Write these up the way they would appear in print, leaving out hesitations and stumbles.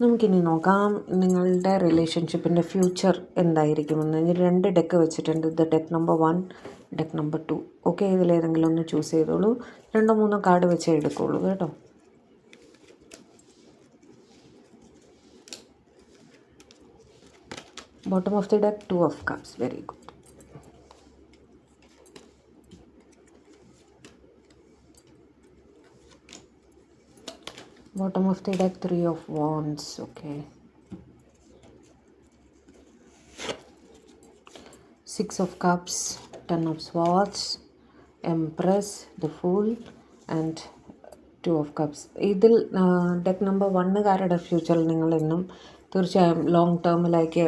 നമുക്കിനി നോക്കാം നിങ്ങളുടെ റിലേഷൻഷിപ്പിൻ്റെ ഫ്യൂച്ചർ എന്തായിരിക്കുമെന്ന്. ഇനി 2 ഡെക്ക് വെച്ചിട്ടുണ്ട്. ഇത് deck number 1, deck number 2. Okay, ഇതിലേതെങ്കിലും ഒന്ന് ചൂസ് ചെയ്തോളൂ. 2-3 കാർഡ് വെച്ചേ എടുക്കുള്ളൂ കേട്ടോ. Bottom of the deck 2 of cups. Very good. Bottom of the deck 3 of wands. Okay, 6 of cups, 10 of swords, empress, the fool and 2 of cups. ഇതിൽ deck number 1കാരുടെ ഫ്യൂച്ചറിൽ നിങ്ങൾ എന്നും തീർച്ചയായും ലോങ് ടേമിലേക്ക്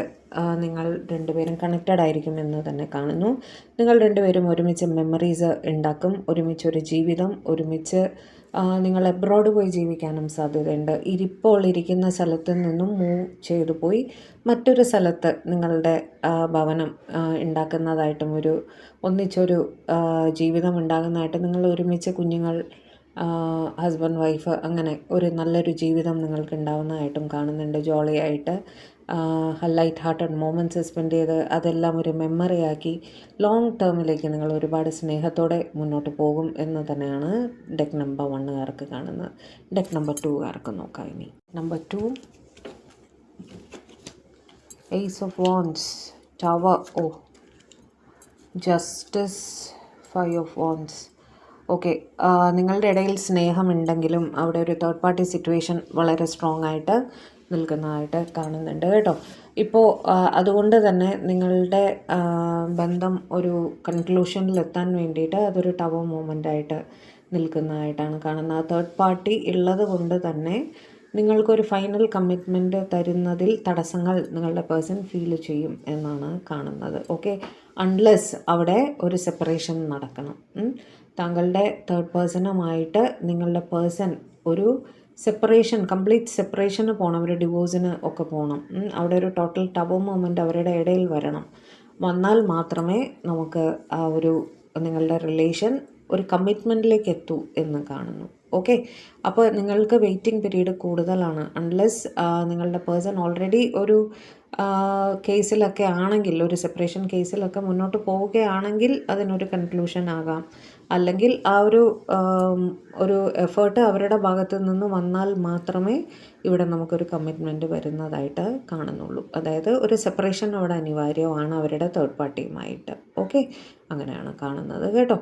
നിങ്ങൾ രണ്ടുപേരും കണക്റ്റഡ് ആയിരിക്കുമെന്ന് തന്നെ കാണുന്നു. നിങ്ങൾ രണ്ടുപേരും ഒരുമിച്ച് മെമ്മറീസ് ഉണ്ടാക്കും, ഒരുമിച്ചൊരു ജീവിതം, ഒരുമിച്ച് നിങ്ങൾ എബ്രോഡ് പോയി ജീവിക്കാനും സാധ്യതയുണ്ട്. ഇപ്പോൾ ഇരിക്കുന്ന സ്ഥലത്ത് നിന്നും മൂവ് ചെയ്തു പോയി മറ്റൊരു സ്ഥലത്ത് നിങ്ങളുടെ ഭവനം ഉണ്ടാക്കുന്നതായിട്ടും ഒന്നിച്ചൊരു ജീവിതം ഉണ്ടാകുന്നതായിട്ടും നിങ്ങൾ ഒരുമിച്ച് കുഞ്ഞുങ്ങൾ, ഹസ്ബൻഡ് വൈഫ്, അങ്ങനെ ഒരു നല്ലൊരു ജീവിതം നിങ്ങൾക്ക് ഉണ്ടാകുന്നതായിട്ടും കാണുന്നുണ്ട്. ജോളിയായിട്ട് ലൈറ്റ് ഹാർട്ടഡ് മൊമെൻറ്റ്സ് സ്പെൻഡ് ചെയ്ത് അതെല്ലാം ഒരു മെമ്മറിയാക്കി ലോങ് ടേമിലേക്ക് നിങ്ങൾ ഒരുപാട് സ്നേഹത്തോടെ മുന്നോട്ട് പോകും എന്ന് തന്നെയാണ് ഡെക്ക് നമ്പർ 1കാർക്ക് കാണുന്നത്. ഡെക്ക് നമ്പർ 2കാർക്ക് നോക്കാം. ഇനി number 2, Ace of Wands, Tower, Justice, 5 of Wands. Okay, നിങ്ങളുടെ ഇടയിൽ സ്നേഹമുണ്ടെങ്കിലും അവിടെ ഒരു തേർഡ് പാർട്ടി സിറ്റുവേഷൻ വളരെ സ്ട്രോങ് ആയിട്ട് നിൽക്കുന്നതായിട്ട് കാണുന്നുണ്ട് കേട്ടോ. ഇപ്പോൾ അതുകൊണ്ട് തന്നെ നിങ്ങളുടെ ബന്ധം ഒരു കൺക്ലൂഷനിലെത്താൻ വേണ്ടിയിട്ട് അതൊരു ടവർ മൂമെൻ്റായിട്ട് നിൽക്കുന്നതായിട്ടാണ് കാണുന്നത്. തേർഡ് പാർട്ടി ഉള്ളത് കൊണ്ട് തന്നെ നിങ്ങൾക്കൊരു ഫൈനൽ കമ്മിറ്റ്മെൻറ്റ് തരുന്നതിൽ തടസ്സങ്ങൾ നിങ്ങളുടെ പേഴ്സൺ ഫീൽ ചെയ്യും എന്നാണ് കാണുന്നത്. ഓക്കെ, അൺലെസ് അവിടെ ഒരു സെപ്പറേഷൻ നടക്കണം. താങ്കളുടെ തേർഡ് പേഴ്സണുമായിട്ട് നിങ്ങളുടെ പേഴ്സൺ ഒരു സെപ്പറേഷൻ, കംപ്ലീറ്റ് സെപ്പറേഷന് പോകണം, ഒരു ഡിവോഴ്സിന് ഒക്കെ പോകണം. അവിടെ ഒരു ടോട്ടൽ ടബോ മൊമെൻ്റ് അവരുടെ ഇടയിൽ വന്നാൽ മാത്രമേ നമുക്ക് ആ ഒരു നിങ്ങളുടെ റിലേഷൻ ഒരു കമ്മിറ്റ്മെൻറ്റിലേക്ക് എത്തൂ എന്ന് കാണുന്നു. ഓക്കെ, അപ്പോൾ നിങ്ങൾക്ക് വെയിറ്റിംഗ് പീരീഡ് കൂടുതലാണ്. അൺലെസ് നിങ്ങളുടെ പേഴ്സൺ ഓൾറെഡി ഒരു കേസിലൊക്കെ ആണെങ്കിൽ, ഒരു സെപ്പറേഷൻ കേസിലൊക്കെ മുന്നോട്ട് പോവുകയാണെങ്കിൽ അതിനൊരു കൺക്ലൂഷൻ ആകാം. അല്ലെങ്കിൽ ആ ഒരു എഫേർട്ട് അവരുടെ ഭാഗത്തു നിന്ന് വന്നാൽ മാത്രമേ ഇവിടെ നമുക്കൊരു കമ്മിറ്റ്മെൻറ്റ് വരുന്നതായിട്ട് കാണുന്നുള്ളൂ. അതായത് ഒരു സെപ്പറേഷൻ അവിടെ അനിവാര്യമാണ് അവരുടെ തേർഡ് പാർട്ടിയുമായിട്ട്. ഓക്കെ, അങ്ങനെയാണ് കാണുന്നത് കേട്ടോ.